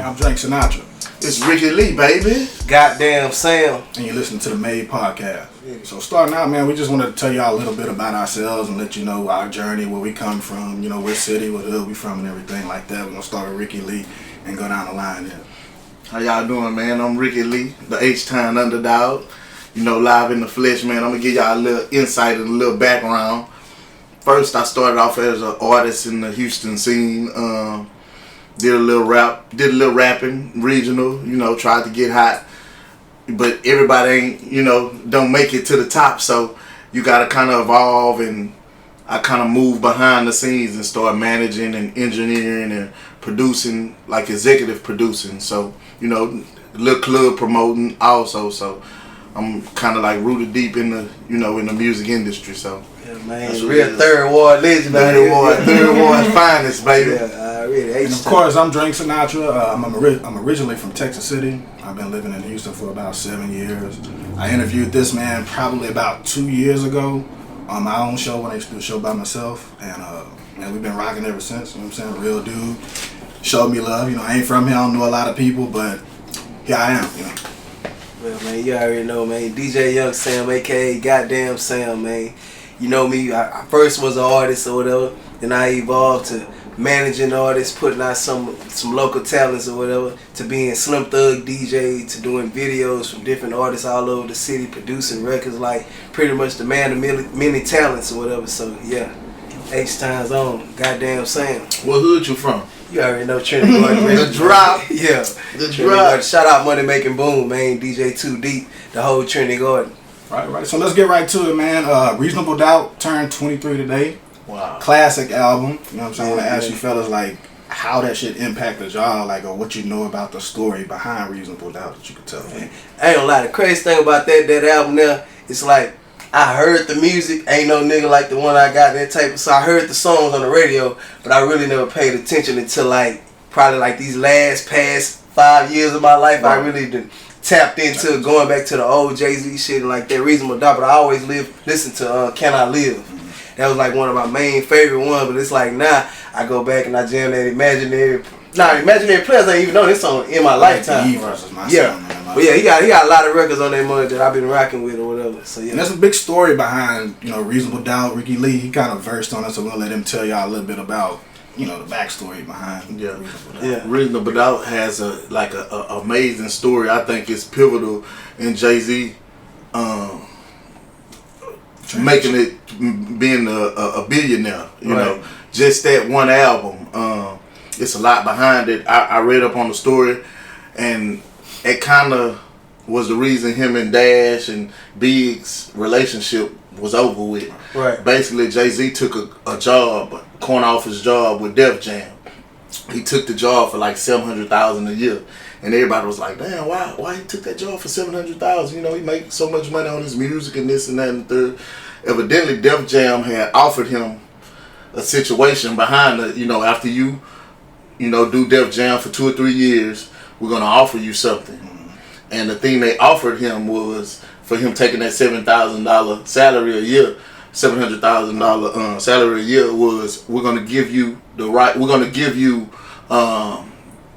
I'm Drake Sinatra. It's Ricky Lee, baby. Goddamn Sam. And you're listening to the Made Podcast. So starting out, man, we just wanted to tell y'all a little bit about ourselves and let you know our journey, where we come from, you know, what city, what hood we from and everything like that. We're going to start with Ricky Lee and go down the line there. How y'all doing, man? I'm Ricky Lee, the H-Town underdog. You know, live in the flesh, man. I'm going to give y'all a little insight and a little background. First, I started off as an artist in the Houston scene. Did a little rapping, regional, you know, tried to get hot. But everybody ain't, you know, don't make it to the top. So you got to kind of evolve, and I kind of moved behind the scenes and start managing and engineering and producing, like executive producing. So, you know, little club promoting also. So I'm kind of like rooted deep in the, you know, in the music industry. So yeah, man, real third ward legend. Third ward's finest, baby. Yeah, really. And of course, I'm Drake Sinatra. I'm originally from Texas City. I've been living in Houston for about 7 years. I interviewed this man probably about 2 years ago on my own show when I used to do a show by myself. And man, we've been rocking ever since. You know what I'm saying? Real dude. Showed me love. You know, I ain't from here. I don't know a lot of people, but here I am, you know. Well, man, you already know, man. DJ Young Sam, a.k.a. Goddamn Sam, man. You know me, I first was an artist or whatever, then I evolved to managing artists, putting out some local talents or whatever, to being Slim Thug DJ, to doing videos from different artists all over the city, producing records, like pretty much the man of many talents or whatever. So yeah, H-Town's on, Goddamn Sam. What hood you from? You already know Trinity Gordon. The drop. Yeah. The drop. Shout out Money Making Boom, man. DJ Too Deep, the whole Trinity Gordon. Right. So let's get right to it, man. Reasonable Doubt turned 23 today. Wow. Classic album. You know what I'm saying? I want to ask you fellas, like, how that shit impacted y'all, like, or what you know about the story behind Reasonable Doubt that you could tell me. I ain't gonna lie, the crazy thing about that album there, it's like, I heard the music, ain't no nigga like the one I got that tape, so I heard the songs on the radio, but I really never paid attention until like, probably like these past 5 years of my life, I really did tapped into going back to the old Jay-Z shit and like that Reasonable Doubt, but I always listen to Can I Live? That was like one of my main favorite ones, but it's like now I go back and I jam that Imaginary Players. I ain't even know this song in my lifetime. But yeah, he got a lot of records on that money that I've been rocking with or whatever. So yeah, and there's a big story behind, you know, Reasonable Doubt. Ricky Lee, he kind of versed on it, so we're gonna let him tell y'all a little bit about, you know, the backstory behind Reasonable Doubt. Yeah, Reasonable Doubt has a amazing story. I think it's pivotal in Jay-Z making it, being a billionaire. You know, just that one album. It's a lot behind it. I read up on the story, and it kind of was the reason him and Dash and Biggs' relationship was over with. Right. Basically, Jay-Z took a corner office job with Def Jam. He took the job for like $700,000 a year, and everybody was like, "Damn, why he took that job for $700,000? You know, he makes so much money on his music and this and that and the third." Evidently, Def Jam had offered him a situation behind the, you know, after you know, do Def Jam for 2 or 3 years, we're gonna offer you something. And the thing they offered him was for him taking that $7,000 salary a year, $700,000 salary a year, was we're gonna give you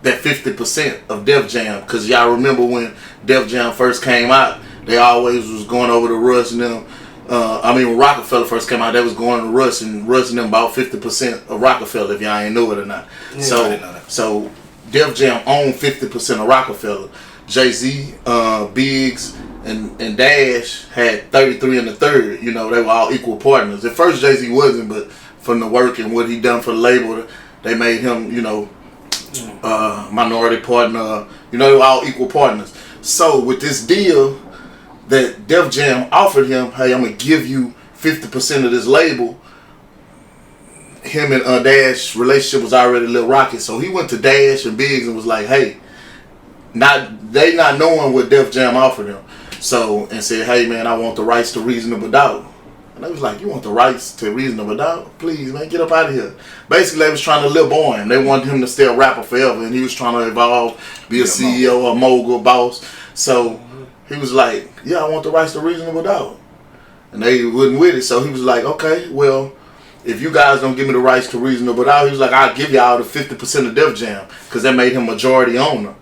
that 50% of Def Jam, because y'all remember when Def Jam first came out, they always was going over to Russ and them. When Rockefeller first came out, they was going to Russ and them about 50% of Rockefeller, if y'all ain't know it or not. Yeah, so Def Jam owned 50% of Rockefeller. Jay-Z, Biggs, and Dash had 33 and a third. You know, they were all equal partners. At first, Jay-Z wasn't, but from the work and what he done for the label, they made him, you know, minority partner. You know, they were all equal partners. So with this deal that Def Jam offered him, hey, I'm gonna give you 50% of this label. Him and Dash relationship was already a little rocky, so he went to Dash and Biggs and was like, hey, they not knowing what Def Jam offered him, and said, hey man, I want the rights to Reasonable Doubt. And they was like, you want the rights to Reasonable Doubt? Please, man, get up out of here. Basically, they was trying to lip on him. They wanted him to stay a rapper forever, and he was trying to evolve, be a CEO, a mogul, boss. So he was like, yeah, I want the rights to Reasonable Doubt. And they wasn't with it, so he was like, okay, well, if you guys don't give me the rights to Reasonable Doubt, he was like, I'll give y'all the 50% of Def Jam, because that made him majority owner.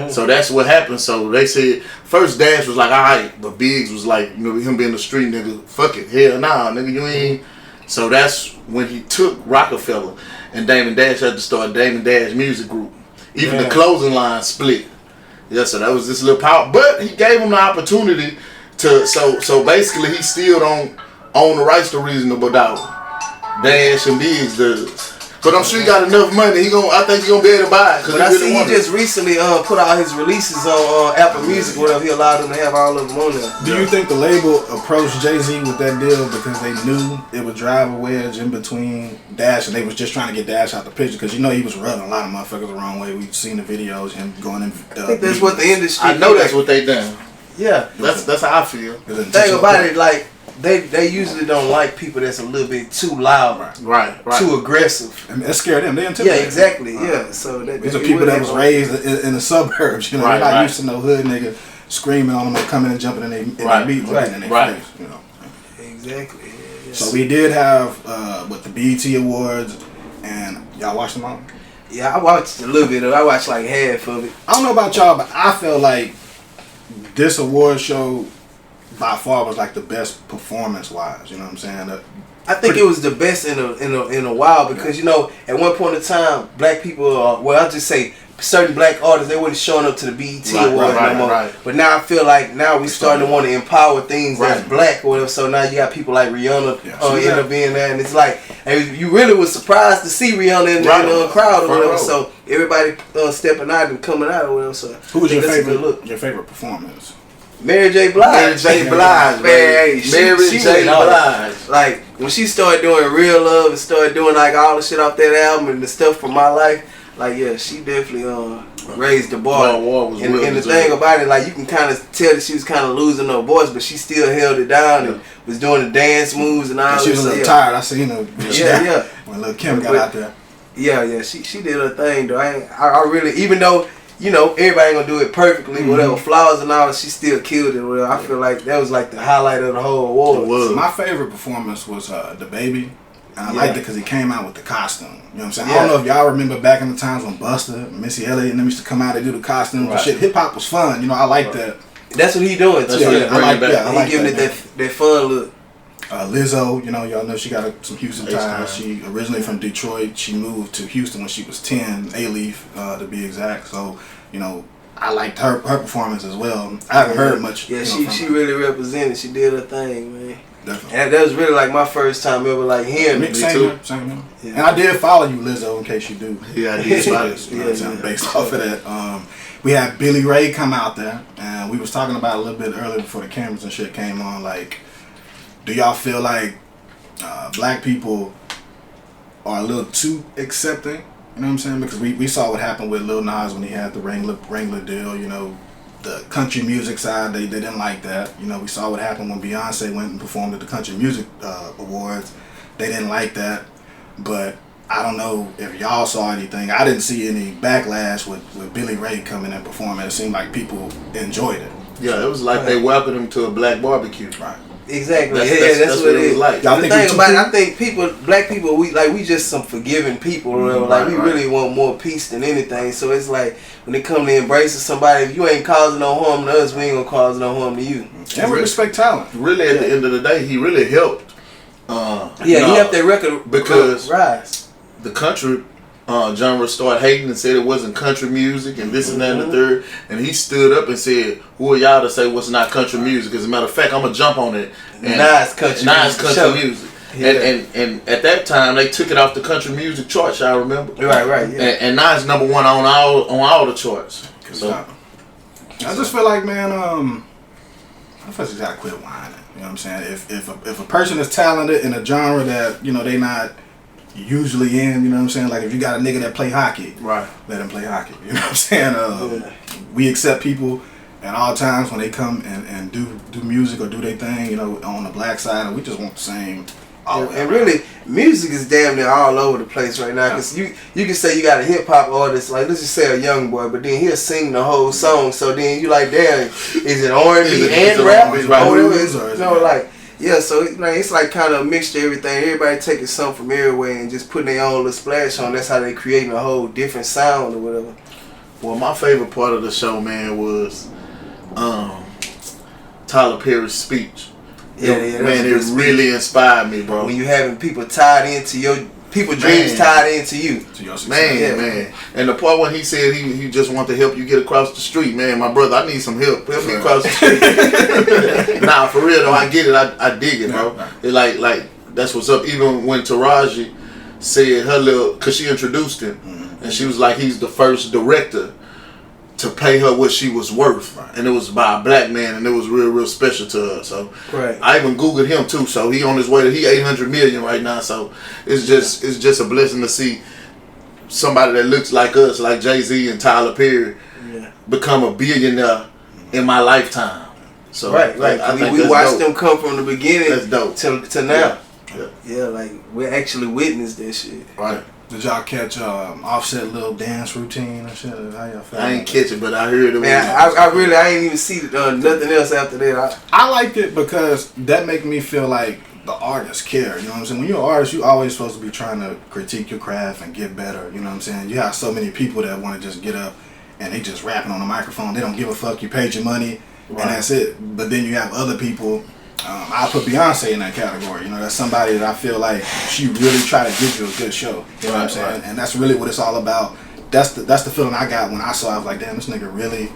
So that's what happened. So they said first Dash was like, alright, but Biggs was like, you know, him being the street nigga, fuck it, hell nah, nigga, you ain't. So that's when he took Rockefeller, and Damon Dash had to start Damon Dash Music Group. Even the closing line split. Yeah, so that was this little power, but he gave him the opportunity to. So basically, he still don't own the rights to Reasonable Doubt. Dash and Biggs does. But I'm sure he got enough money. I think he gonna be able to buy it. But I see he just recently put out his releases on Apple Music, whatever. He allowed them to have all of them on there. Do you think the label approached Jay-Z with that deal because they knew it would drive a wedge in between Dash, and they was just trying to get Dash out the picture? Because you know he was rubbing a lot of motherfuckers the wrong way. We've seen the videos, him going in. I think that's what the industry. I know that's what they done. Yeah, that's how I feel. The thing about it, like. They usually don't like people that's a little bit too loud, right. too aggressive. And that scared them. They intimidate. Yeah, exactly. Yeah, so these are people that was raised in the suburbs. You know, they're not used to no hood nigga screaming on them or coming and jumping in their beat in their face. You know. Exactly. Yeah. So we did have the BET Awards, and y'all watched them all. Yeah, I watched a little bit of it. I watched like half of it. I don't know about y'all, but I felt like this award show by far was like the best performance wise. You know what I'm saying? I think it was the best in a while because you know at one point in time black people I'll just say certain black artists they weren't showing up to the BET Awards no more. Right. But now I feel like now we starting to want to empower things that's black or whatever. So now you got people like Rihanna end up being there, and it's like you really was surprised to see Rihanna in the crowd or whatever. So everybody stepping out and coming out or whatever. So who was your favorite performance? Mary J. Blige. Mary J. Blige. Mary J. Blige. Like when she started doing Real Love and started doing like all the shit off that album and the stuff from My Life, like yeah, she definitely raised the bar. And the thing about it, like you can kind of tell that she was kind of losing her voice, but she still held it down and was doing the dance moves and all that. She was a little tired. I seen her. Yeah. When Lil' Kim got out there. Yeah. She did her thing though. I really, even though. You know, everybody ain't gonna do it perfectly, whatever flaws and all, she still killed it. Whatever. I feel like that was like the highlight of the whole award. My favorite performance was the Baby. And I liked it because he came out with the costume. You know what I'm saying? I don't know if y'all remember back in the times when Busta, Missy Elliott, and them used to come out and do the costumes and shit. Hip hop was fun. You know, I like that. That's what he doing too. I like that. He giving it that fun look. Lizzo, you know, y'all know she got some Houston ties. She originally from Detroit. She moved to Houston when she was 10, A-Leaf to be exact. So, you know, I liked her performance as well. I haven't heard much. Yeah, she really represented. She did her thing, man. Definitely. And that was really like my first time ever like hearing it. Same here. Yeah. And I did follow you, Lizzo, in case you do. Yeah, I did. Based off of that. We had Billy Ray come out there, and we was talking about a little bit earlier before the cameras and shit came on, like, do y'all feel like black people are a little too accepting? You know what I'm saying? Because we saw what happened with Lil Nas when he had the Wrangler deal. You know, the country music side, they didn't like that. You know, we saw what happened when Beyonce went and performed at the Country Music Awards. They didn't like that. But I don't know if y'all saw anything. I didn't see any backlash with Billy Ray coming and performing. It seemed like people enjoyed it. Yeah, it was like they welcomed him to a black barbecue. Right. Exactly. That's what it is. Like. The thing about it, I think black people, we just some forgiving people. We really want more peace than anything. So it's like when it come to embracing somebody, if you ain't causing no harm to us, we ain't gonna cause no harm to you. And we respect talent. Really, at the end of the day, he really helped. He helped that record because rise. The country genre started hating and said it wasn't country music and this and that and the third, and he stood up and said, "Who are y'all to say what's not country music?" As a matter of fact, I'm gonna jump on it. Nice country music. Yeah. And at that time they took it off the country music charts. I remember. Right. Yeah. And now it's number one on all the charts. So I just feel like, man, I just gotta quit whining. You know what I'm saying? If a person is talented in a genre that, you know, they not usually in, you know what I'm saying? Like if you got a nigga that play hockey, right, let him play hockey. You know what I'm saying? We accept people at all times when they come and do music or do their thing, you know, on the black side, and we just want the same. And really, music is damn near all over the place right now. Cause you can say you got a hip hop artist, like let's just say a young boy, but then he'll sing the whole song. So then you like, damn, is it R&B and rap? Right. You know, like Yeah, so it's like kind of a mixture of everything. Everybody taking something from everywhere and just putting their own little splash on. That's how they creating a whole different sound or whatever. Well, my favorite part of the show, man, was Tyler Perry's speech. Yeah, Man, it really inspired me, bro. When you having people tied into your dreams tied into you. To your success. Man. And the part when he said he just want to help you get across the street, man, my brother, I need some help. Help me across the street. Nah, for real though, I get it. I dig it, bro. It's like that's what's up. Even when Taraji said her little, cause she introduced him, and she was like, he's the first director to pay her what she was worth, and it was by a black man, and it was real special to her. So I even googled him too. So he on his way to 800 million right now. So it's just a blessing to see somebody that looks like us, like Jay-Z and Tyler Perry, become a billionaire in my lifetime. So right. I think we watched them come from the beginning that's dope. to now. Yeah, like we actually witnessed that shit. Right. Did y'all catch Offset little dance routine and shit? How y'all feel? I ain't catch it, but I heard it. Man, I ain't even see nothing else after that. I liked it because that make me feel like the artist care. You know what I'm saying? When you're an artist, you always supposed to be trying to critique your craft and get better. You know what I'm saying? You have so many people that want to just get up and they just rapping on the microphone. They don't give a fuck. You paid your money and that's it. But then you have other people. I put Beyonce in that category. You know, that's somebody that I feel like she really try to give you a good show. You know what I'm saying? And that's really what it's all about. That's the feeling I got when I saw it. I was like, damn, this nigga really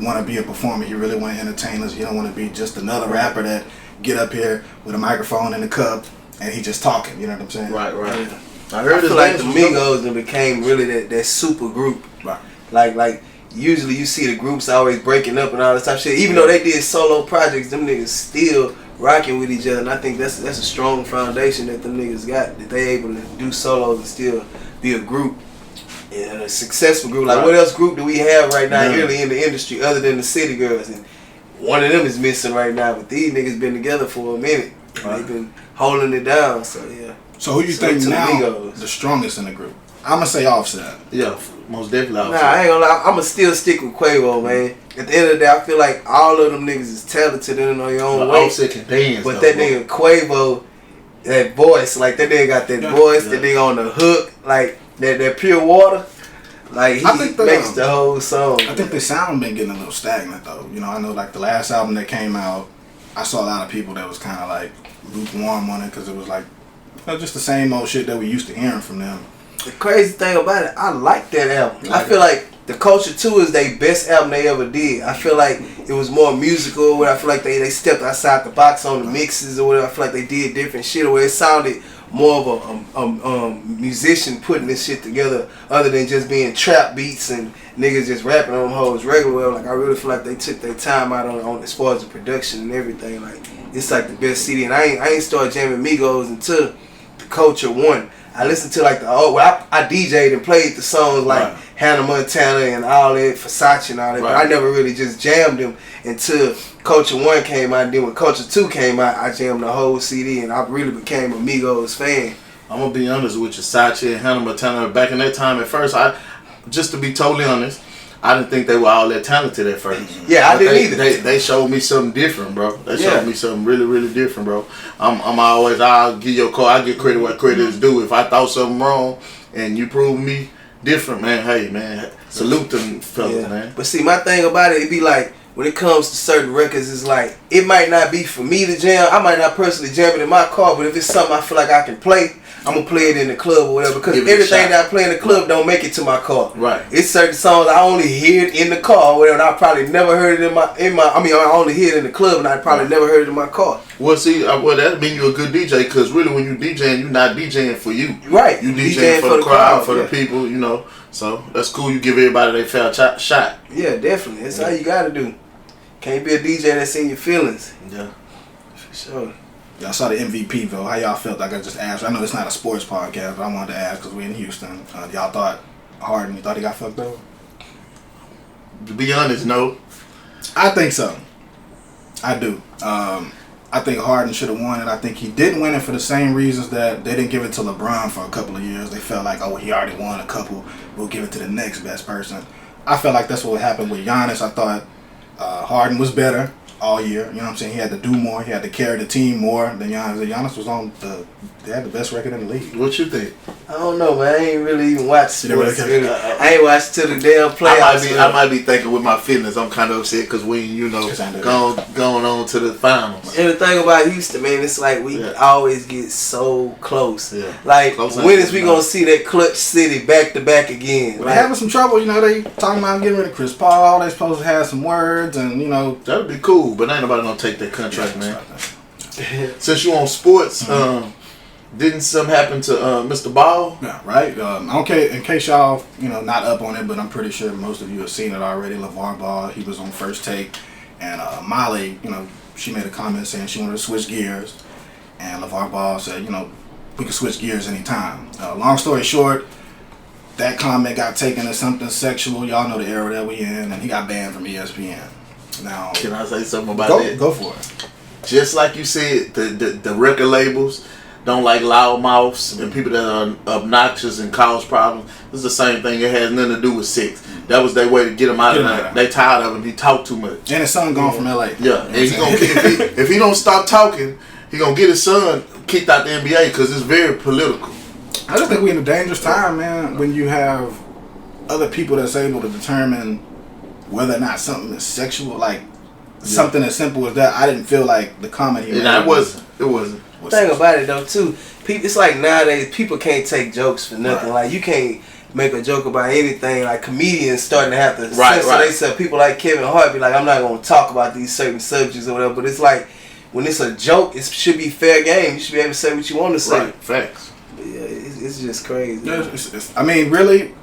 want to be a performer. He really want to entertain us. He don't want to be just another rapper that get up here with a microphone and a cup and he just talking. You know what I'm saying? Right. Yeah. I feel like the Migos and became really that super group. Right. Like usually you see the groups always breaking up and all this type of shit. Even though they did solo projects, them niggas still rocking with each other, and I think that's a strong foundation that them niggas got, that they able to do solos and still be a group, and a successful group. Like what else group do we have right now really in the industry other than the City Girls? And one of them is missing right now, but these niggas been together for a minute. They've been holding it down, so yeah. So who you think now the strongest in the group? I'm gonna say Offset. Yeah, most definitely Offset. Nah, I ain't gonna lie, I'ma still stick with Quavo, man. At the end of the day, I feel like all of them niggas is talented in their own way. Offset can dance, but that nigga Quavo, that voice, like that nigga got that voice, that nigga on the hook, like that pure water, like he makes the whole song. I think the sound been getting a little stagnant though. You know, I know like the last album that came out, I saw a lot of people that was kind of like lukewarm on it because it was like just the same old shit that we used to hearing from them. The crazy thing about it, I like that album. I feel like The Culture 2 is their best album they ever did. I feel like it was more musical. I feel like they stepped outside the box on the mixes or whatever. I feel like they did different shit. Or it sounded more of a musician putting this shit together, other than just being trap beats and niggas just rapping on hoes regular. Like I really feel like they took their time out on as far as the production and everything. Like it's like the best CD. And I ain't started jamming Migos until The Culture 1. I listened to like I DJ'd and played the songs like Hannah Montana and all that, Versace and all that, but I never really just jammed them until Culture 1 came out. And then when Culture 2 came out, I jammed the whole CD and I really became a Migos fan. I'm gonna be honest with you, Versace and Hannah Montana, back in that time at first, just to be totally honest, I didn't think they were all that talented at first. Yeah, I didn't either. They showed me something different, bro. They showed me something really different, bro. I'll give you a call. I give credit where credit is due. If I thought something wrong and you proved me different, man, hey, man, salute them fellas, man. But see, my thing about it be like, when it comes to certain records, it's like, it might not be for me to jam. I might not personally jam it in my car, but if it's something I feel like I can play, I'm going to play it in the club or whatever. Because everything that I play in the club don't make it to my car. Right. It's certain songs I only hear it in the car or whatever. And I probably never heard it I only hear it in the club and I probably never heard it in my car. Well, see, that mean you're a good DJ, because really when you DJing, you're not DJing for you. Right. You DJing for the crowd, for the people, you know. So that's cool. You give everybody their fair shot. Yeah, definitely. That's how you got to do. Can't be a DJ that's in your feelings. Yeah. For sure. Y'all saw the MVP vote. How y'all felt? Like I just asked. I know it's not a sports podcast, but I wanted to ask because we're in Houston. Y'all thought Harden, you thought he got fucked over? To be honest, no. I think so. I do. I think Harden should have won it. I think he didn't win it for the same reasons that they didn't give it to LeBron for a couple of years. They felt like, oh, he already won a couple. We'll give it to the next best person. I felt like that's what happened with Giannis. I thought Harden was better. all year. You know what I'm saying? He had to do more. He had to carry the team more than Giannis. Giannis was they had the best record in the league. What you think? I don't know, man. I ain't really even watched You never sports. really- I ain't watched till the damn playoffs. I might be thinking with my feelings. I'm kind of upset because we, going on to the finals. And the thing about Houston, man, it's like we always get so close. Yeah. Like, Close when is we gonna see that clutch city back to back again? They Like, having some trouble. You know, they talking about getting rid of Chris Paul. They supposed to have some words, and you know. That would be cool, but ain't nobody gonna take that contract, man. Since you on sports, didn't something happen to Mr. Ball? Yeah, right. Okay, in case y'all, not up on it, but I'm pretty sure most of you have seen it already. LeVar Ball, he was on First Take, and Molly, she made a comment saying she wanted to switch gears, and LeVar Ball said, we can switch gears anytime. Long story short, that comment got taken as something sexual. Y'all know the era that we in, and he got banned from ESPN. Now, Can I say something about that? Go for it. Just like you said, the record labels don't like loud mouths and people that are obnoxious and cause problems. It's the same thing. It has nothing to do with sex. That was their way to get him out of there. They tired of him. He talked too much. And his son gone from LA. Yeah, and if he don't stop talking, he gonna get his son kicked out the NBA because it's very political. I just think we're in a dangerous time, man, when you have other people that's able to determine whether or not something is sexual. Like, something as simple as that. I didn't feel like the comment he made. It wasn't. The thing about it, though, too, it's like nowadays, people can't take jokes for nothing. Right. Like, you can't make a joke about anything. Like, comedians starting to have to Right. They said people like Kevin Hart be like, I'm not going to talk about these certain subjects or whatever. But it's like, when it's a joke, it should be fair game. You should be able to say what you want to say. Right. Facts. Yeah, it's just crazy. Yeah, I mean, really,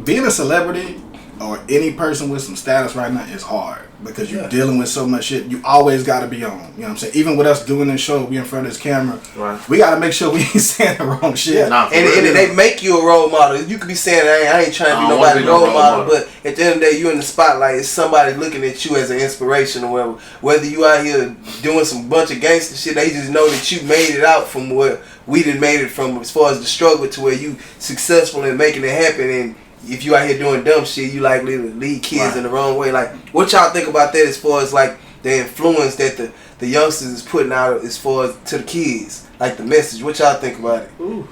being a celebrity or any person with some status right now is hard because you're dealing with so much shit. You always got to be on. You know what I'm saying? Even with us doing this show, we in front of this camera. Right. We got to make sure we ain't saying the wrong shit. Yeah. Nah, and they make you a role model. You could be saying, I ain't trying to be nobody's role model, but at the end of the day, you in the spotlight. It's somebody looking at you as an inspiration or whatever. Whether you out here doing some bunch of gangster shit, they just know that you made it out from where we done made it from as far as the struggle to where you successful in making it happen. And if you out here doing dumb shit, you likely to lead kids in the wrong way. Like, what y'all think about that as far as like the influence that the youngsters is putting out as far as to the kids, like the message? What y'all think about it? Ooh.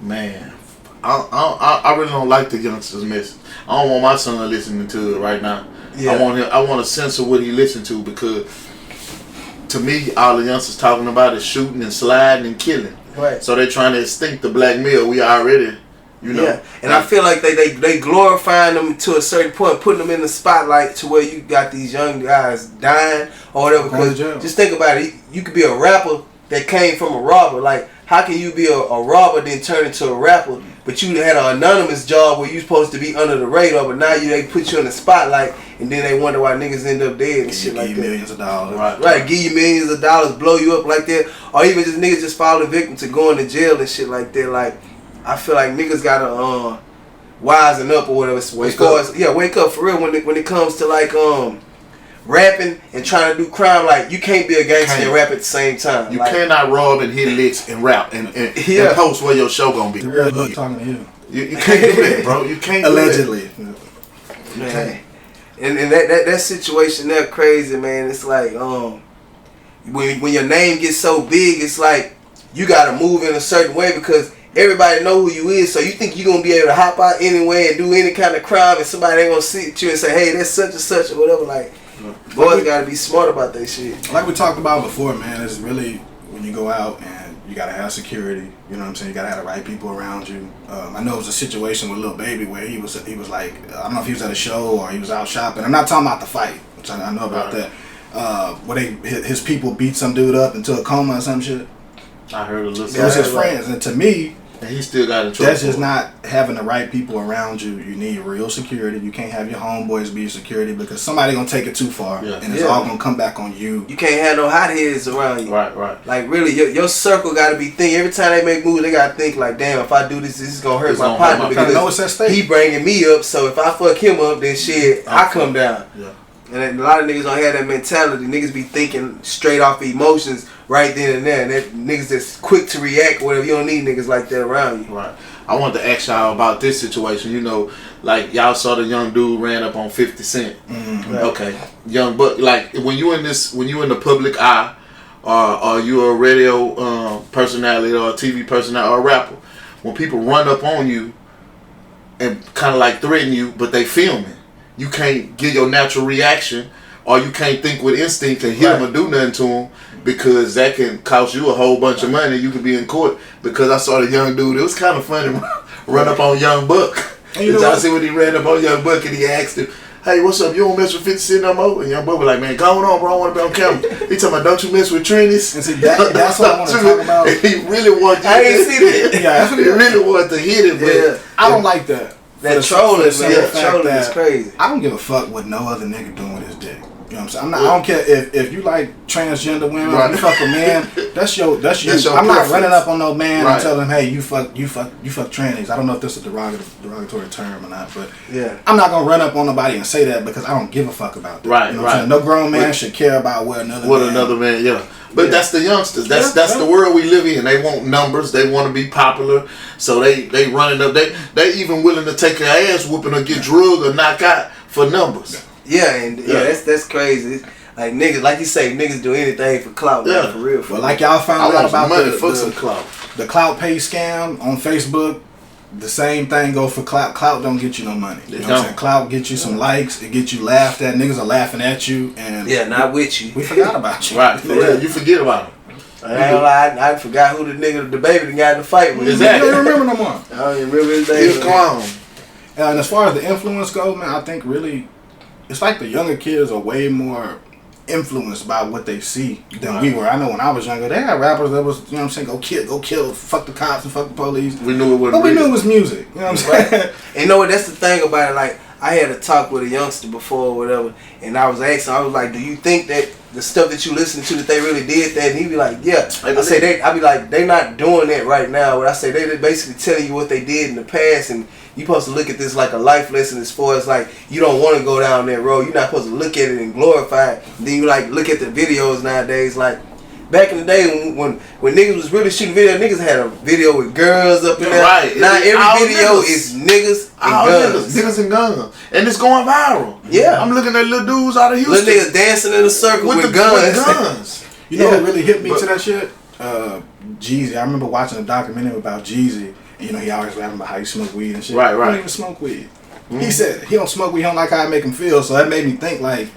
Man, I really don't like the youngsters' message. I don't want my son listening to it right now. Yeah. I want to censor what he listen to because to me, all the youngsters talking about is shooting and sliding and killing. Right. So they're trying to extinct the black male. We already. Yeah, and I feel like they glorifying them to a certain point, putting them in the spotlight to where you got these young guys dying or whatever. Because just think about it, you could be a rapper that came from a robber. Like, how can you be a robber then turn into a rapper? But you had an anonymous job where you supposed to be under the radar, but now they put you in the spotlight, and then they wonder why niggas end up dead and shit like that. Millions of dollars. Right, give you millions of dollars, blow you up like that, or even just niggas just falling victim to going to jail and shit like that. Like, I feel like niggas gotta wisen up or whatever. Wake up for real when it comes to like rapping and trying to do crime. Like, you can't be a gangster and rap at the same time. You like, cannot rob and hit licks and rap and post where your show gonna be. The real look talking to you. You can't do that, bro. You can't do Allegedly. man. And that situation there crazy, man. It's like when your name gets so big, it's like you gotta move in a certain way because everybody know who you is, so you think you're going to be able to hop out anyway and do any kind of crime and somebody ain't going to sit at you and say, hey, that's such and such or whatever. Like, boys got to be smart about that shit. Like we talked about before, man, it's really when you go out and you got to have security. You know what I'm saying? You got to have the right people around you. I know it was a situation with Lil Baby where he was like, I don't know if he was at a show or he was out shopping. I'm not talking about the fight, which I know about that. Where his people beat some dude up into a coma or some shit. I heard a little. It was his friends, and to me, and he still got in trouble. That's just not having the right people around you. You need real security. You can't have your homeboys be your security because somebody gonna take it too far, and it's all gonna come back on you. You can't have no hotheads around you. Right. Like, really, your circle gotta be thinking. Every time they make moves, they gotta think like, damn, if I do this is gonna hurt my partner because know it's at stake. he bringing me up. So if I fuck him up, then shit, I come down. Yeah. And a lot of niggas don't have that mentality. Niggas be thinking straight off emotions right then and there. And that niggas that's quick to react, whatever. You don't need niggas like that around you. Right. I wanted to ask y'all about this situation. You know, like y'all saw the young dude ran up on 50 Cent. Mm-hmm. Right. Okay. Young Buck, like when you in the public eye, or you a radio personality or a TV personality or a rapper, when people run up on you and kind of like threaten you, but they filming, you can't get your natural reaction, or you can't think with instinct and hit them or do nothing to them, because that can cost you a whole bunch of money. You could be in court. Because I saw the young dude, it was kind of funny, run up on Young Buck. You Did know y'all see when he ran up on Young Buck and he asked him, hey, what's up? You don't mess with 50 Cent no more? And Young Buck was like, man, go on, bro. I want to be on camera. He talking about, don't you mess with Trinities? And see, that's what I want to talk about. And he really wanted to I ain't see that. Yeah, that's what he really wanted to hit it, but Yeah. I don't like that. That trolling, man. simple That fact trolling is that crazy. I don't give a fuck what no other nigga doing with his dick. You know what I'm saying? I don't care if you like transgender women, Right. if you fuck a man, that's you. That's your I'm not preference. running up on no man Right. and telling him, hey, you fuck trannies. I don't know if this is a derogatory term or not, but Yeah. I'm not gonna run up on nobody and say that because I don't give a fuck about that. Right, You know what I'm right. saying? No grown man But- should care about what another What man. another man, yeah. But Yeah. that's the youngsters. That's Yeah. the world we live in. They want numbers. They want to be popular. So they running up. They even willing to take an ass whooping or get drugged or knock out for numbers. Yeah, and Yeah. that's crazy. It's like niggas, like you say, niggas do anything for clout, Yeah. man, for real. Well, like y'all I found out want some about money for some the clout. clout pay scam on Facebook. The same thing go for clout. Clout don't get you no money. You know what I'm don't. saying? Clout get you some likes. It get you laughed at. Niggas are laughing at you, and Yeah, not with you. we forgot about you. Right, for real. You forget about them. I ain't gonna lie, I forgot who the baby that got in the fight with. Exactly. You don't remember no more. I don't even remember his He name. was clown. And as far as the influence go, man, I think really, it's like the younger kids are way more influenced by what they see than we were. I know when I was younger, they had rappers that was, you know what I'm saying, go kill, fuck the cops and fuck the police. We knew it wasn't But we real. knew it was music. You know what I'm saying? And you know what? That's the thing about it. Like, I had a talk with a youngster before or whatever, and I was asking, I was like, do you think that the stuff that you listen to, that they really did that? And he'd be like, yeah. I say, I be like, they not doing that right now. But I say, they basically telling you what they did in the past, and you supposed to look at this like a life lesson as far as like, you don't want to go down that road. You're not supposed to look at it and glorify it. And then you like look at the videos nowadays, like, back in the day when niggas was really shooting video, niggas had a video with girls up in there. Right. Now All every video niggas. is niggas and All guns. niggas and guns. And it's going viral. Yeah. I'm looking at little dudes out of Houston. Little niggas dancing in a circle with, guns. You know Yeah. what really hit me But- to that shit? Jeezy. I remember watching a documentary about Jeezy. And, you know, he always rapping about how he smoke weed and shit. Right, He right. don't even smoke weed. He said he don't smoke weed. He don't like how it make him feel. So that made me think like,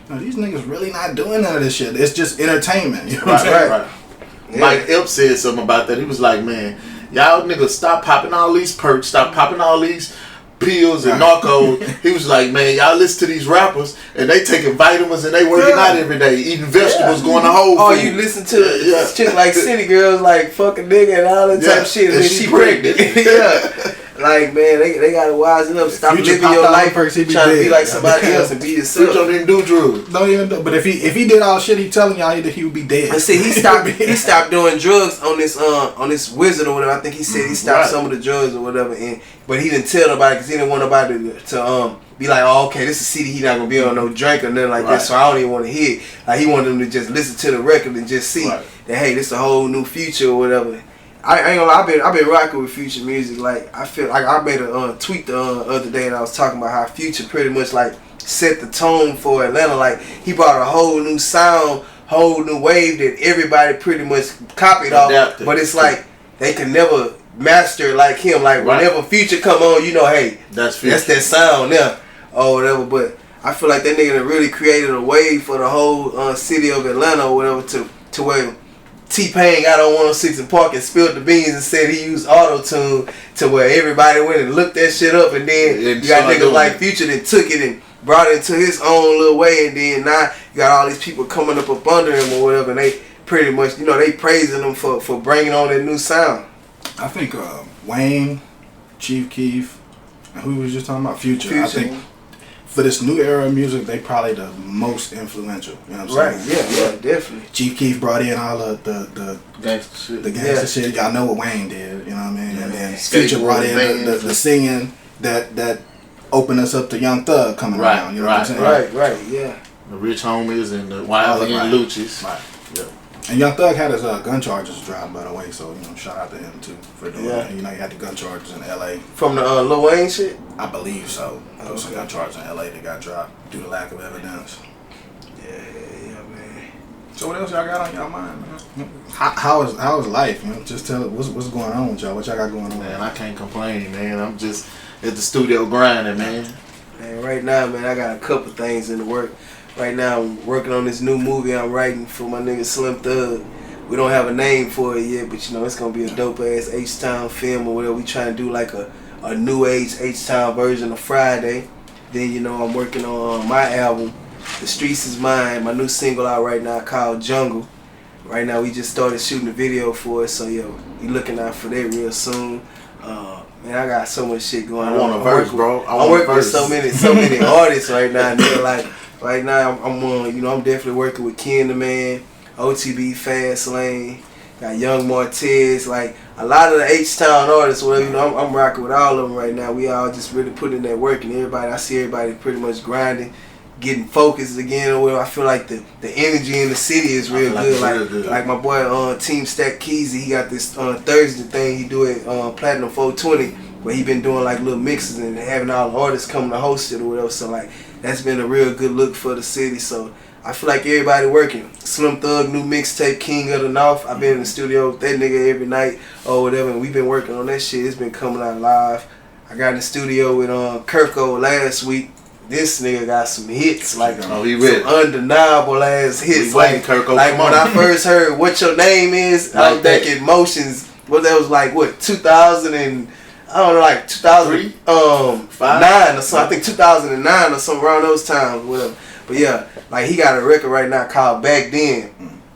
you know, these niggas really not doing none of this shit. It's just entertainment. You know what I'm Right, saying? right. Yeah. Mike Epps said something about that. He was like, man, y'all niggas stop popping all these perks, stop popping all these pills and narcos. He was like, man, y'all listen to these rappers and they taking vitamins and they working out every day, eating vegetables, going to Whole Oh, Foods. you listen to this chick like City Girls, like fuck a nigga and all that type of shit, and And then she she pregnant. yeah. Like, man, they gotta wisen up. Stop Future living popped your out life first, he be trying to be dead. like somebody else and be Switch yourself. don't even do drugs. Don't even do. But if he did all shit he telling y'all, he would be dead. And see, he stopped doing drugs on this wizard or whatever. I think he said he stopped Right. some of the drugs or whatever, but he didn't tell nobody because he didn't want nobody to be like, oh, okay, this is CD. He not gonna be on no drink or nothing like Right. that. So I don't even want to hear it. Like, he wanted them to just listen to the record and just see Right. that, hey, this a whole new future or whatever. I ain't gonna lie, I've been rocking with Future music. Like, I feel like I made a tweet the other day and I was talking about how Future pretty much like set the tone for Atlanta. Like, he brought a whole new sound, whole new wave that everybody pretty much copied off. Adapted. But it's like they can never master it like him. Like, Right. whenever Future come on, you know, hey, That's that's that sound there or whatever. But I feel like that nigga done really created a wave for the whole city of Atlanta or whatever to where T-Pain got on 106 and Park and spilled the beans and said he used auto-tune to where everybody went and looked that shit up, and then And you got started niggas doing like it. Future that took it and brought it into his own little way, and then now you got all these people coming up under him or whatever, and they pretty much, you know, they praising him for bringing on that new sound. I think Wayne, Chief Keef, and who we was just talking about, Future. I think for this new era of music, they probably the most influential. You know what I'm Right, saying? yeah, definitely. Chief Keef brought in all the gangsta shit. the gangster shit. Y'all know what Wayne did. You know what I mean? And then Skateboard Future brought in bands. the singing that opened us up to Young Thug coming around. You know what I'm saying? Right, yeah. The Rich Homies and the Wiley and Lucci's. Right. Yeah. And Young Thug had his gun charges dropped, by the way, so shout out to him too for doing that. He had the gun charges in L.A. From the Lil Wayne shit. I believe so. There was some gun charges in L.A. that got dropped due to lack of evidence. Yeah, man. So what else y'all got on y'all mind, man? How is life? Just tell it what's going on with y'all. What y'all got going on? Man, I can't complain, man. I'm just at the studio grinding, man. Man, right now, man, I got a couple things in the work. Right now, I'm working on this new movie I'm writing for my nigga Slim Thug. We don't have a name for it yet, but it's gonna be a dope ass H-Town film or whatever. We trying to do like a new age H-Town version of Friday. Then I'm working on my album, The Streets Is Mine, my new single out right now called Jungle. Right now, we just started shooting the video for it, so you looking out for that real soon. Man, I got so much shit going on. I want a verse, bro. I'm working with so many artists right now. Like right now, I'm definitely working with Ken the Man, OTB, Fast Lane, got Young Martez, like a lot of the H-Town artists. Whatever, I'm rocking with all of them right now. We all just really putting in that work, and I see everybody pretty much grinding, getting focused again. Or I feel like the energy in the city is real good. Like my boy Team Stack Keezy, he got this Thursday thing he do at Platinum 420, where he been doing like little mixes and having all the artists come to host it or whatever. So like that's been a real good look for the city. So I feel like everybody working. Slim Thug new mixtape, King of the North. I've been in the studio with that nigga every night or whatever, and we've been working on that shit. It's been coming out live. I got in the studio with Kirko last week. This nigga got some hits, like some undeniable ass hits. Like when I first heard What Your Name Is, I was back in Motions. What that was like, 2000 and I don't know, like 2009 or something. I think 2009 or something around those times, whatever. But yeah, like he got a record right now called Back Then.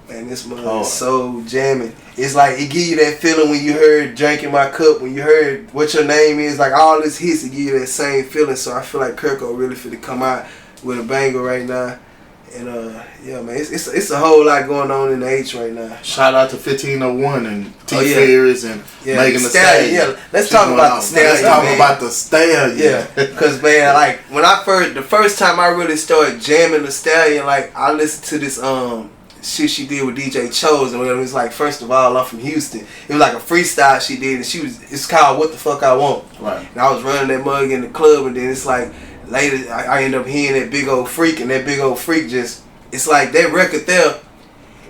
And this mother is so jamming. It's like it give you that feeling when you heard Drinking My Cup, when you heard What Your Name Is, like all this hits, it give you that same feeling. So I feel like Kirko really finna come out with a banger right now. And yeah, man, it's a whole lot going on in the H right now. Shout out to 1501 and T Fairs and Megan Thee Stallion. Yeah, let's talk about the Stallion. Let's talk about the Stallion. Yeah, because man, like when the first time I really started jamming the Stallion, like I listened to this shit she did with DJ Chose and whatever. It was like, first of all, I'm from Houston. It was like a freestyle she did, and it's called What the Fuck I Want. Right. And I was running that mug in the club, and then it's like later I end up hearing that Big Old Freak, and that Big Old Freak just, it's like that record there.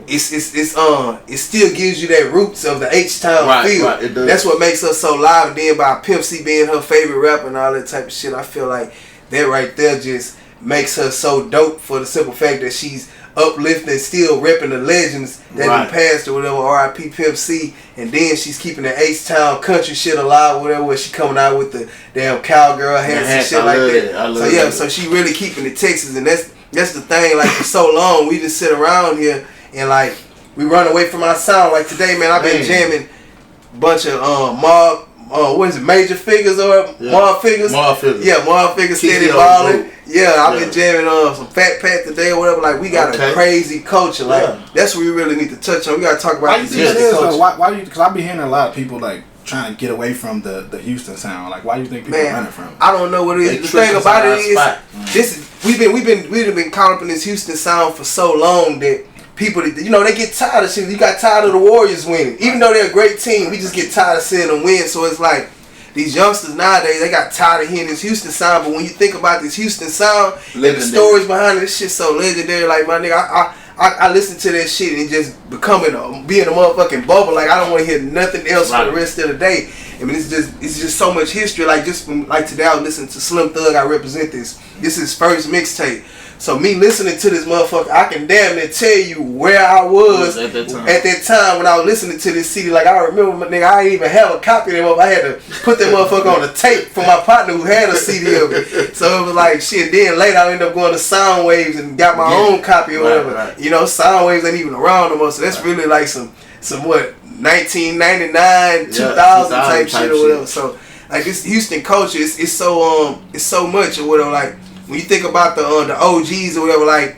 It still gives you that roots of the H-Town feel. Right, it does. That's what makes us so live. And then by Pimp C being her favorite rapper and all that type of shit, I feel like that right there just makes her so dope for the simple fact that she's uplifting, still repping the legends that been passed or whatever, R.I.P. Pimp C, and then she's keeping the H-Town country shit alive, whatever, where she coming out with the damn cowgirl hats and shit like that. So she really keeping it Texas, and that's the thing. Like for so long, we just sit around here and like we run away from our sound. Like today, man, I've been jamming a bunch of what is it, Major Figures or Marv Figures? Marv Figures. Yeah, Marv Figures, Steady Ballin'. Yeah, I've been jamming some Fat Pat today or whatever. Like we got a crazy culture. Like that's what we really need to touch on. We gotta talk about this culture. Why do you? Because I be hearing a lot of people like trying to get away from the Houston sound. Like why do you think people running from it? I don't know what it is. The thing about it is we've been caught up in this Houston sound for so long that people, they get tired of shit. You got tired of the Warriors winning. Even though they're a great team, we just get tired of seeing them win. So it's like, these youngsters nowadays, they got tired of hearing this Houston sound. But when you think about this Houston sound, and the stories behind it, this shit's so legendary. Like, my nigga, I listen to that shit and just being a motherfucking bubble. Like, I don't want to hear nothing else for the rest of the day. I mean, it's just so much history. Like, like today, I was listening to Slim Thug. I represent this. This is his first mixtape. So me listening to this motherfucker, I can damn near tell you where I was at that time when I was listening to this CD. Like I remember, nigga, I didn't even have a copy of them. I had to put that motherfucker on the tape for my partner who had a CD of it. So it was like shit. Then later I ended up going to Soundwaves and got my own copy or whatever. Right. Soundwaves ain't even around no more. So that's really like some what 1999, 2000 type shit or whatever. So like this Houston culture, it's so much or whatever. Like when you think about the OGs or whatever, like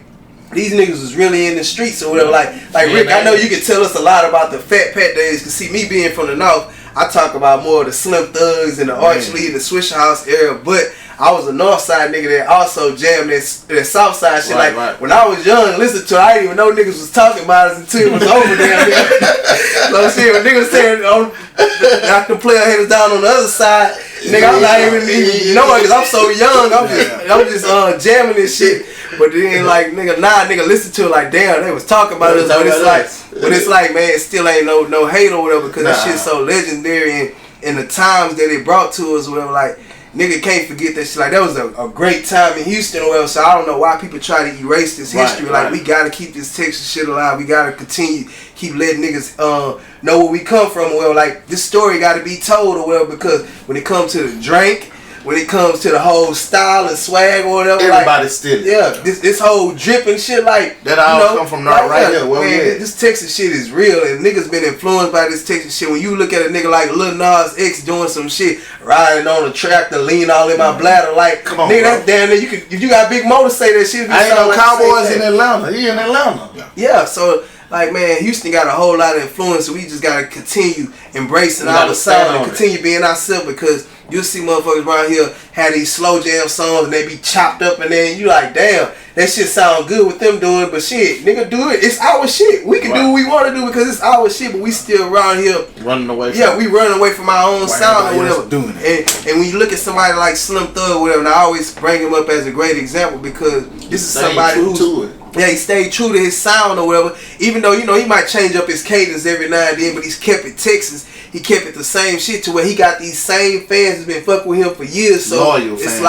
these niggas was really in the streets or whatever. Like Rick, I know you can tell us a lot about the Fat Pat days. Cause see, me being from the North, I talk about more of the Slim Thugs and the Arch Lee and the Swisher House era. But I was a north side nigga that also jammed that south side shit. Right, like right. when I was young, listen to it, I didn't even know niggas was talking about us until it was over down there. So shit, when niggas saying knock the player haters down on the other side, nigga, I'm not even knowing because I'm so young. I'm just jamming this shit. But then like nigga listen to it like damn they was talking about us, but it's like man it still ain't no hate or whatever because that shit's so legendary and the times that it brought to us whatever like nigga can't forget that shit like that was a great time in Houston or whatever. So I don't know why people try to erase this history. Like we gotta keep this Texas shit alive. We gotta continue keep letting niggas know where we come from or whatever. Like this story gotta be told or whatever because when it comes to the drink. When it comes to the whole style and swag or whatever, everybody's still this whole dripping shit like that all come from right here. Well, man, this Texas shit is real and niggas been influenced by this Texas shit. When you look at a nigga like Lil Nas X doing some shit, riding on a tractor, lean all in my bladder, like come on, nigga, bro. that's damn near you could if you got Big Mo to say that shit. I ain't no Cowboys in Atlanta. He in Atlanta. Yeah, so. Like man, Houston got a whole lot of influence, so we just gotta continue embracing our sound and continue being ourselves because you'll see motherfuckers around here have these slow jam songs and they be chopped up and then you like, damn, that shit sound good with them doing it, but shit, nigga do it. It's our shit. We can do what we want to do because it's our shit, but we still around here running away. We running away from our own sound or whatever. Doing it. And when you look at somebody like Slim Thug or whatever, and I always bring him up as a great example because this is somebody who's he stayed true to his sound or whatever. Even though, he might change up his cadence every now and then, but he's kept it Texas. He kept it the same shit to where he got these same fans that's been fucking with him for years. So loyal it's fans.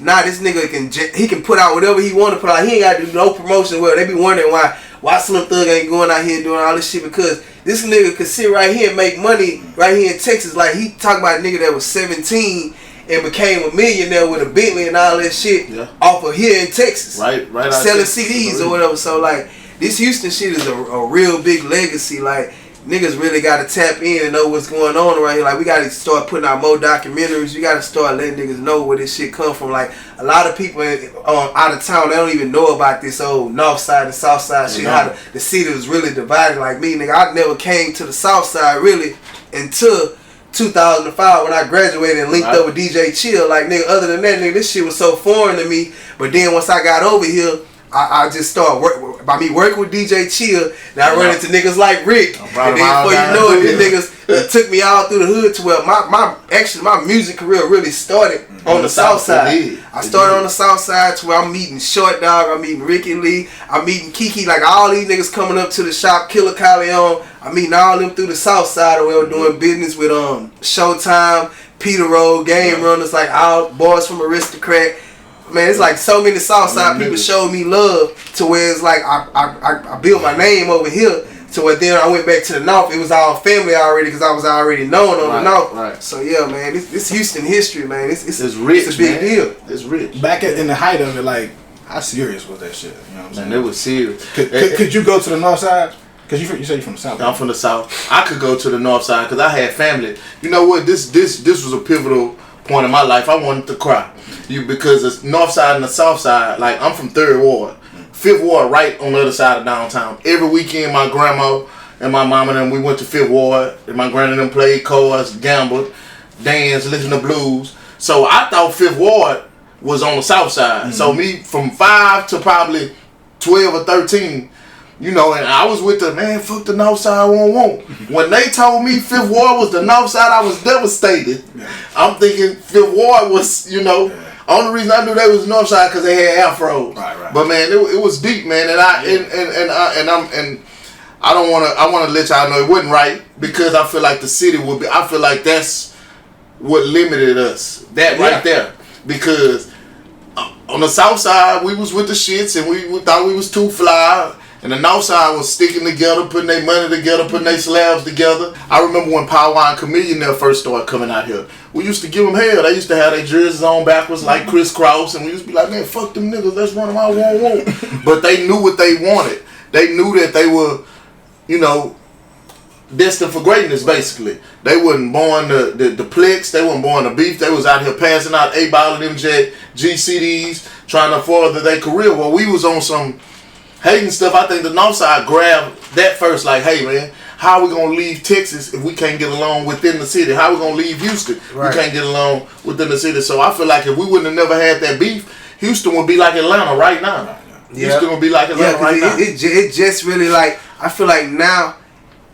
like, this nigga he can put out whatever he want to put out. He ain't got to do no promotion. Well, they be wondering why Slim Thug ain't going out here doing all this shit because this nigga could sit right here and make money right here in Texas. Like he talking about a nigga that was 17 and became a millionaire with a Bentley and all that shit off of here in Texas. Right. Selling CDs or whatever. So like this Houston shit is a real big legacy. Like niggas really gotta tap in and know what's going on around here. Like we gotta start putting out more documentaries. We gotta start letting niggas know where this shit come from. Like a lot of people out of town, they don't even know about this old north side and south side shit. How the city was really divided. Like me, nigga, I never came to the south side really until 2005 when I graduated and linked up with DJ Chill. Like nigga, other than that, nigga, this shit was so foreign to me. But then once I got over here, I just started working with DJ Chill. Now I run into niggas like Rick, and then before you know it, the niggas took me all through the hood to where my music career really started on the south side. I started on the south side to where I'm meeting Short Dog, I'm meeting Ricky Lee, I'm meeting Kiki, like all these niggas coming up to the shop, Killer Calion. I'm meeting all them through the south side of where we're doing business with Showtime, Peter Road, Game Runners, like all boys from Aristocrat. Man, it's like so many Southside people showed me love to where it's like I built my name over here to where then I went back to the north. It was all family already because I was already known on the north. Right. So yeah, man, this Houston history, man, it's rich. It's a big deal. It's rich. Back in the height of it, like how serious was that shit? You know what I'm saying? Man, it was serious. Could you go to the north side? Because you say you're from the south. I'm from the south. I could go to the north side because I had family. You know what? This was a pivotal point in my life. I wanted to cry. Because the north side and the south side, like I'm from 3rd Ward. 5th Ward right on the other side of downtown. Every weekend my grandma and my mom and them, we went to 5th Ward. And my granny and them played cards, gambled, danced, listened to blues. So I thought 5th Ward was on the south side. Mm-hmm. So me from 5 to probably 12 or 13, and I was with the man, fuck the north side, won't. When they told me 5th Ward was the north side, I was devastated. Yeah. I'm thinking 5th Ward was, only reason I knew they was north side because they had afros. Right. But man, it was deep, man, and I don't want to. I want to let y'all know it wasn't right because I feel like the city would be. I feel like that's what limited us. That right there, because on the south side we was with the shits and we thought we was too fly. And the north side was sticking together, putting their money together, putting their slabs together. I remember when Power and Chameleon first started coming out here. We used to give them hell. They used to have their jerseys on backwards like crisscross. And we used to be like, man, fuck them niggas. Let's run them out, won't. But they knew what they wanted. They knew that they were, destined for greatness, basically. They wasn't born the Plex. They wasn't born the beef. They was out here passing out 8-ball of them GCDs, trying to further their career. Well, we was on some hating stuff. I think the north side grabbed that first, like, hey man, how are we gonna leave Texas if we can't get along within the city? How are we gonna leave Houston if we can't get along within the city? So I feel like if we wouldn't have never had that beef, Houston would be like Atlanta right now. Houston would be like Atlanta right now. It just really like, I feel like now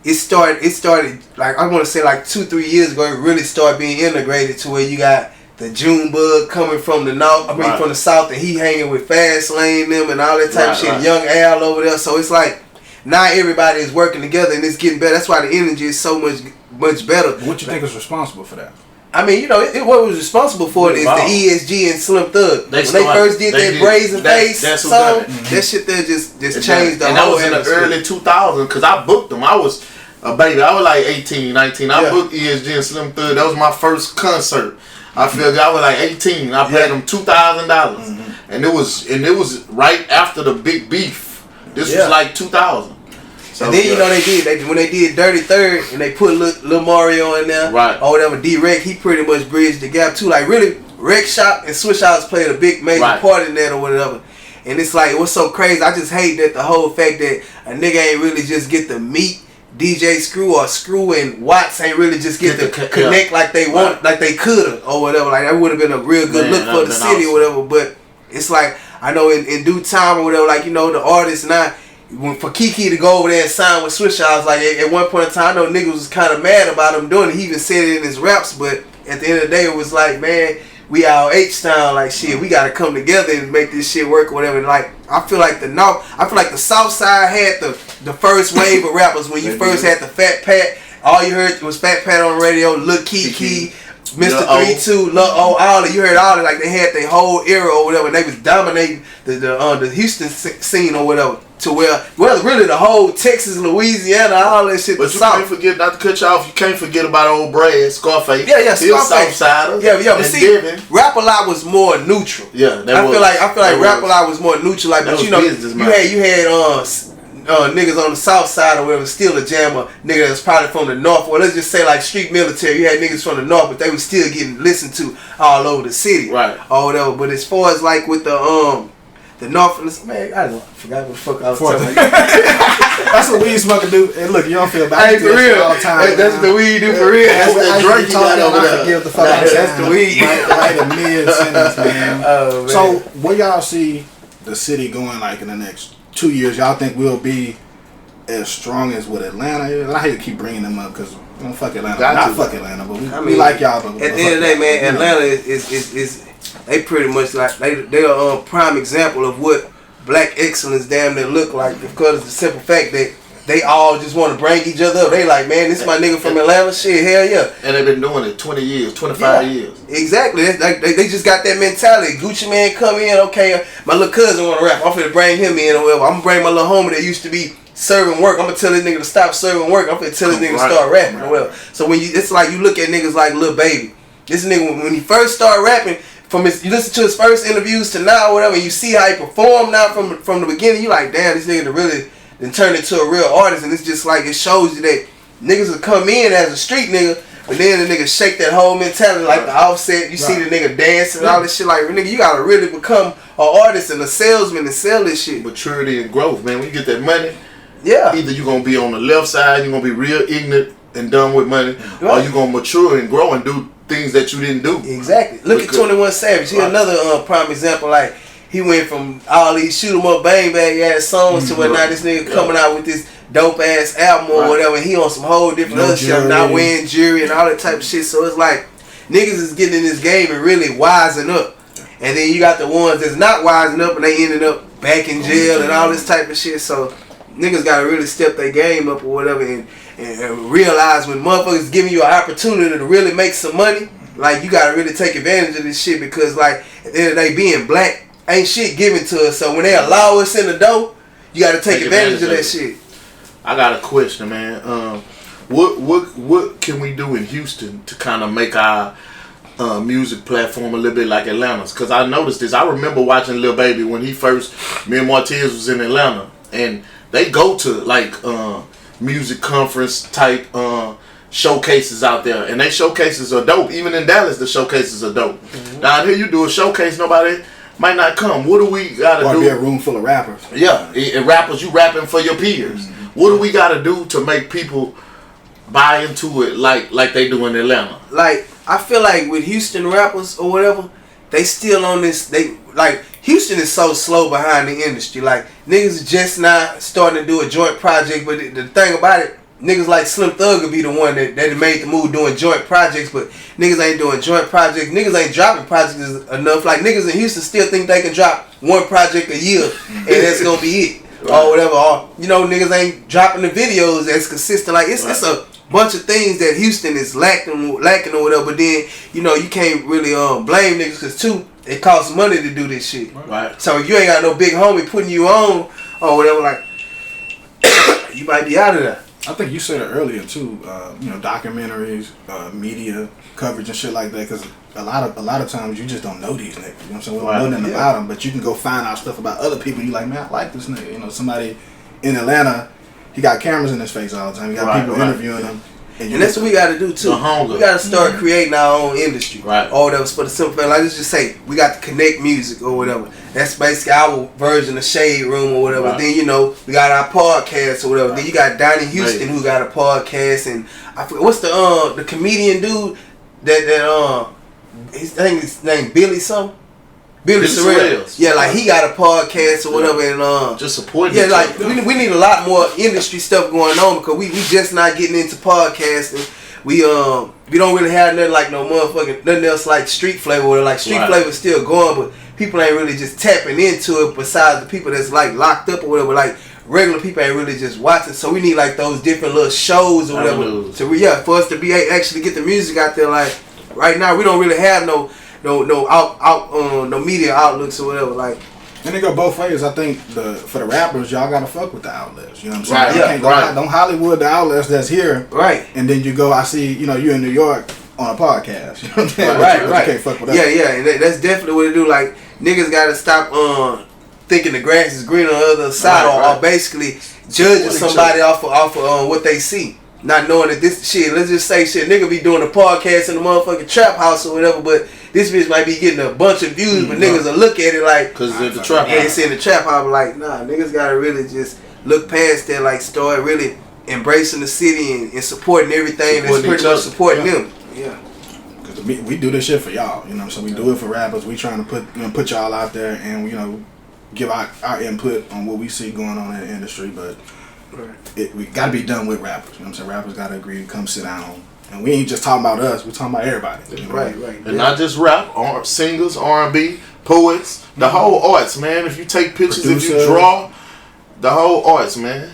it started like, I want to say like 2-3 years ago, it really started being integrated to where you got the Junebug coming from the north, from the south, and he hanging with Fast Lane them and all that type of shit. Young Al over there, so it's like now everybody is working together and it's getting better. That's why the energy is so much better. What you think is responsible for that? I mean, you know, what was responsible for it is the ESG and Slim Thug. When they first did that Brazen Face song, that shit there just changed the whole. And that was in the early 2000s because I booked them. I was a baby. I was like 18, 19. I booked ESG and Slim Thug. That was my first concert. I feel I was like 18. I paid them $2,000, and it was right after the big beef. This was like 2000. So, and then you know when they did Dirty Third and they put Lil Mario in there, or whatever. D-Rec, he pretty much bridged the gap too. Like really, Rec Shop and Switch House played a big major part in that or whatever. And it's like, what's so crazy? I just hate that the whole fact that a nigga ain't really just get to meet DJ Screw or Screw and Watts ain't really just get to connect like they want, like they coulda or whatever. Like that would have been a real good look for the city or whatever. But it's like, I know in due time or whatever, like, you know, the artists now, for Kiki to go over there and sign with Swisha, I was like, at one point in time, I know niggas was kind of mad about him doing it. He even said it in his raps, but at the end of the day, it was like, man, we all H-Town, like, shit, we got to come together and make this shit work or whatever. And like, I feel like the South Side had the first wave of rappers when you first had the Fat Pat. All you heard was Fat Pat on the radio, Lil Kiki, Mr. 3-2, Lil O, all that. You heard all that, like they had their whole era or whatever, and they was dominating the Houston scene or whatever. To where, well, really the whole Texas, Louisiana, all that shit. But you can't forget, not to cut you off, you can't forget about old Brad, Scarface. Yeah, Scarface. Southsider. Yeah, but see, Rap-A-Lot was more neutral. Yeah, I feel like Rap-A-Lot was more neutral. Like, but you know, you had niggas on the south side or whatever, still a jammer, nigga that's probably from the north, or let's just say like street military. You had niggas from the north, but they were still getting listened to all over the city, right? Or whatever. But as far as like with the north, man, I forgot what the fuck I was talking about. That's what weed smoker do. And look, you don't feel bad. Hey, for real. All the time, that's the weed do for real. That's the drink you got over there. Give the fuck that's the weed. Right a mid-sentence, man. Oh, man. So, where y'all see the city going like in the next 2 years? Y'all think we'll be as strong as what Atlanta is? I hate to keep bringing them up because we don't fuck Atlanta. Fuck Atlanta, but we like y'all. But at the end of the day, man, Atlanta is they pretty much like they're a prime example of what black excellence damn near look like, because of the simple fact that they all just want to bring each other up. They like, man, this is my nigga from Atlanta. Shit, hell yeah. And they've been doing it 20 years, 25 years. Exactly. They just got that mentality. Gucci Man come in, okay, my little cousin want to rap. I'm finna bring him in or whatever. I'm gonna bring my little homie that used to be serving work. I'm gonna tell this nigga to stop serving work. I'm gonna tell this nigga to start rapping or whatever. So when it's like you look at niggas like Lil Baby. This nigga, when he first started rapping, you listen to his first interviews to now or whatever, and you see how he performed now from the beginning, you like, damn, this nigga really then turned into a real artist. And it's just like, it shows you that niggas will come in as a street nigga, but then the nigga shake that whole mentality like the Offset. You see the nigga dancing and all this shit. Like, nigga, you gotta really become an artist and a salesman and sell this shit. Maturity and growth, man. When you get that money, yeah, either you're gonna be on the left side, you're gonna be real ignorant and dumb with money, or you're gonna mature and grow and do things that you didn't do. Exactly. Look at 21 Savage. He another prime example. Like, he went from all these shoot 'em up, bang bang ass songs to where now this nigga coming out with this dope ass album or whatever. And he on some whole different other shit. Now wearing jury and all that type of shit. So it's like niggas is getting in this game and really wising up. And then you got the ones that's not wising up and they ended up back in jail and all this type of shit. So niggas gotta really step their game up or whatever and realize when motherfuckers giving you an opportunity to really make some money, like, you gotta really take advantage of this shit, because like at the end of the day, being black ain't shit given to us. So when they allow us in the door, you gotta take advantage of that shit. I got a question, man. What can we do in Houston to kind of make our music platform a little bit like Atlanta's? Because I noticed this. I remember watching Lil Baby when he first, me and Martez was in Atlanta, and they go to like music conference type showcases out there, and they showcases are dope. Even in Dallas, the showcases are dope. Down here, you do a showcase, nobody might not come. What do we gotta do? Be a room full of rappers. Yeah, and rappers, you rapping for your peers. What do we got to do to make people buy into it like they do in Atlanta? Like, I feel like with Houston rappers or whatever, they still on this. They like Houston is so slow behind the industry. Like niggas just not starting to do a joint project. But the thing about it, niggas like Slim Thug would be the one that made the move doing joint projects. But niggas ain't doing joint projects. Niggas ain't dropping projects enough. Like niggas in Houston still think they can drop one project a year and that's gonna be it. Or whatever. Or niggas ain't dropping the videos as consistent. Like it's a bunch of things that Houston is lacking or whatever. But then you can't really blame niggas because too it costs money to do this shit. Right. So if you ain't got no big homie putting you on or whatever, like you might be out of there. I think you said it earlier too. Documentaries, media coverage and shit like that. Because a lot of times you just don't know these niggas. You know what I'm saying? We don't know nothing about them, but you can go find out stuff about other people. You like, man, I like this nigga. Somebody in Atlanta, he got cameras in his face all the time. He got people interviewing him. And that's what we got to do too. We got to start creating our own industry. Right. Or whatever. For the simple fact, like let's just say we got to connect music or whatever. That's basically our version of Shade Room or whatever. Right. Then we got our podcast or whatever. Right. Then you got Donnie Houston who got a podcast, and I forget what's the comedian dude that I think his name Billy something. Billy Sorrell. Yeah, like he got a podcast or whatever, and just supporting. Yeah, like we need a lot more industry stuff going on because we just not getting into podcasting. We don't really have nothing like no motherfucking nothing else like Street Flavor. Or like Street Flavor still going, but people ain't really just tapping into it. Besides the people that's like locked up or whatever, like regular people ain't really just watching. So we need like those different little shows or whatever for us to be actually get the music out there. Like right now, we don't really have no media outlooks or whatever. Like, and it go both ways. I think for the rappers, y'all gotta fuck with the outlets. You know what I'm saying? Don't Hollywood the outlets that's here. Right. And then you go. I see. You in New York on a podcast. You know what I'm saying? Right. You can't fuck with that. Yeah. And that's definitely what it do. Like niggas gotta stop thinking the grass is green on the other side, or basically judging somebody off of what they see. Not knowing that this shit, let's just say shit, nigga be doing a podcast in the motherfucking trap house or whatever, but this bitch might be getting a bunch of views, but niggas will look at it like, cause it's in the trap house. Yeah, it's in the trap house. Like, nah, niggas gotta really just look past that, like start really embracing the city and supporting everything that's pretty much supporting them. Yeah. Cause we do this shit for y'all, so we do it for rappers. We trying to put y'all out there and give our input on what we see going on in the industry, but we gotta be done with rappers. You know what I'm saying? Rappers gotta agree to come sit down. And we ain't just talking about us, we're talking about everybody. Right. And not just rap, singers, R&B, poets, the whole arts, man. If you take pictures, if you draw, the whole arts, man.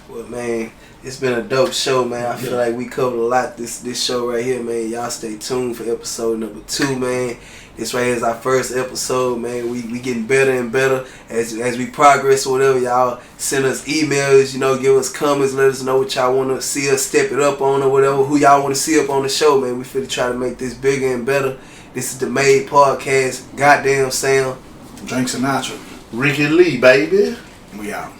Well, man, it's been a dope show, man. I feel like we covered a lot this show right here, man. Y'all stay tuned for episode number 2, man. This right here is our first episode, man. We getting better and better as we progress or whatever. Y'all send us emails, give us comments, let us know what y'all want to see us step it up on or whatever. Who y'all want to see up on the show, man. We finna try to make this bigger and better. This is the Made Podcast. Goddamn Sam. Drink Sinatra. Ricky Lee, baby. We out.